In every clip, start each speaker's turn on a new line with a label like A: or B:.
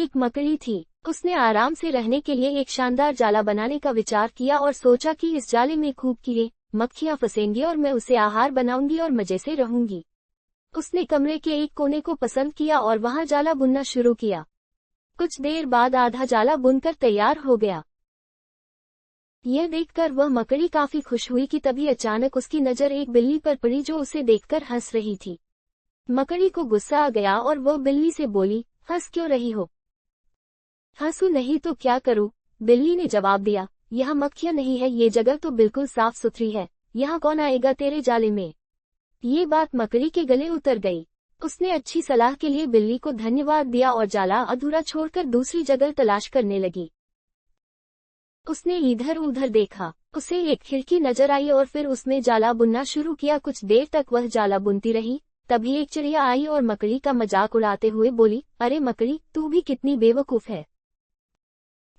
A: एक मकड़ी थी। उसने आराम से रहने के लिए एक शानदार जाला बनाने का विचार किया और सोचा कि इस जाले में खूब कीड़े मक्खियां फंसेंगी और मैं उसे आहार बनाऊंगी और मजे से रहूंगी। उसने कमरे के एक कोने को पसंद किया और वहां जाला बुनना शुरू किया। कुछ देर बाद आधा जाला बुनकर तैयार हो गया। यह देखकर वह मकड़ी काफी खुश हुई कि तभी अचानक उसकी नजर एक बिल्ली पर पड़ी जो उसे देखकर हंस रही थी। मकड़ी को गुस्सा आ गया और वह बिल्ली से बोली, हंस क्यों रही हो? हंसू नहीं तो क्या करूं? बिल्ली ने जवाब दिया, यहाँ मक्खियां नहीं है, ये जगह तो बिल्कुल साफ सुथरी है, यहाँ कौन आएगा तेरे जाले में? ये बात मकड़ी के गले उतर गई। उसने अच्छी सलाह के लिए बिल्ली को धन्यवाद दिया और जाला अधूरा छोड़कर दूसरी जगह तलाश करने लगी। उसने इधर उधर देखा, उसे एक खिड़की नजर आई और फिर उसने जाला बुनना शुरू किया। कुछ देर तक वह जाला बुनती रही, तभी एक चिड़िया आई और मकड़ी का मजाक उड़ाते हुए बोली, अरे मकड़ी, तू भी कितनी बेवकूफ है।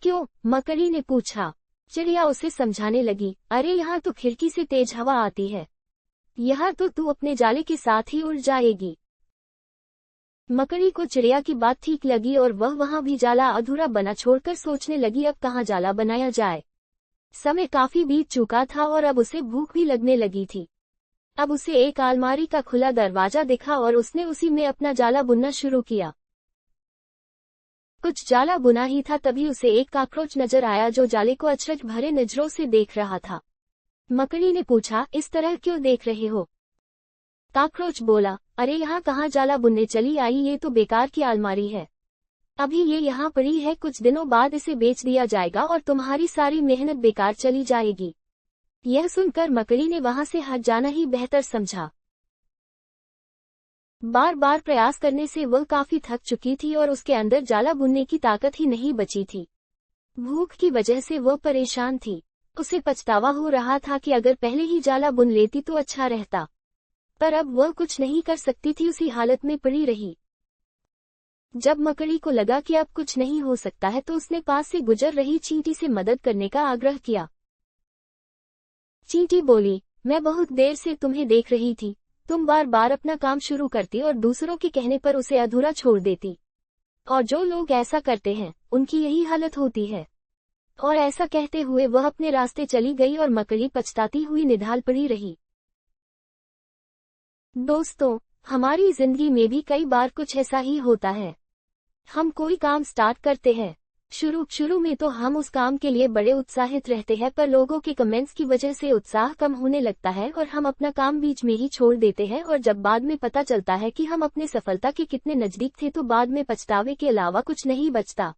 A: क्यों? मकड़ी ने पूछा। चिड़िया उसे समझाने लगी, अरे यहाँ तो खिड़की से तेज हवा आती है, यहाँ तो तू अपने जाले के साथ ही उड़ जाएगी। मकड़ी को चिड़िया की बात ठीक लगी और वह वहां भी जाला अधूरा बना छोड़कर सोचने लगी, अब कहाँ जाला बनाया जाए। समय काफी बीत चुका था और अब उसे भूख भी लगने लगी थी। अब उसे एक अलमारी का खुला दरवाजा दिखा और उसने उसी में अपना जाला बुनना शुरू किया। कुछ जाला बुना ही था तभी उसे एक कॉकरोच नजर आया जो जाले को अचरज भरे नजरों से देख रहा था। मकड़ी ने पूछा, इस तरह क्यों देख रहे हो? कॉकरोच बोला, अरे यहाँ कहाँ जाला बुनने चली आई, ये तो बेकार की अलमारी है, अभी ये यहाँ पड़ी है, कुछ दिनों बाद इसे बेच दिया जाएगा और तुम्हारी सारी मेहनत बेकार चली जाएगी। यह सुनकर मकड़ी ने वहां से हट जाना ही बेहतर समझा। बार बार प्रयास करने से वह काफी थक चुकी थी और उसके अंदर जाला बुनने की ताकत ही नहीं बची थी। भूख की वजह से वह परेशान थी। उसे पछतावा हो रहा था कि अगर पहले ही जाला बुन लेती तो अच्छा रहता, पर अब वह कुछ नहीं कर सकती थी, उसी हालत में पड़ी रही। जब मकड़ी को लगा कि अब कुछ नहीं हो सकता है तो उसने पास से गुजर रही चींटी से मदद करने का आग्रह किया। चींटी बोली, मैं बहुत देर से तुम्हें देख रही थी, तुम बार बार अपना काम शुरू करती और दूसरों के कहने पर उसे अधूरा छोड़ देती, और जो लोग ऐसा करते हैं उनकी यही हालत होती है। और ऐसा कहते हुए वह अपने रास्ते चली गई और मकड़ी पछताती हुई निढाल पड़ी रही। दोस्तों, हमारी जिंदगी में भी कई बार कुछ ऐसा ही होता है। हम कोई काम स्टार्ट करते हैं, शुरू में तो हम उस काम के लिए बड़े उत्साहित रहते हैं, पर लोगों के कमेंट्स की वजह से उत्साह कम होने लगता है और हम अपना काम बीच में ही छोड़ देते हैं। और जब बाद में पता चलता है कि हम अपने सफलता के कितने नजदीक थे तो बाद में पछतावे के अलावा कुछ नहीं बचता।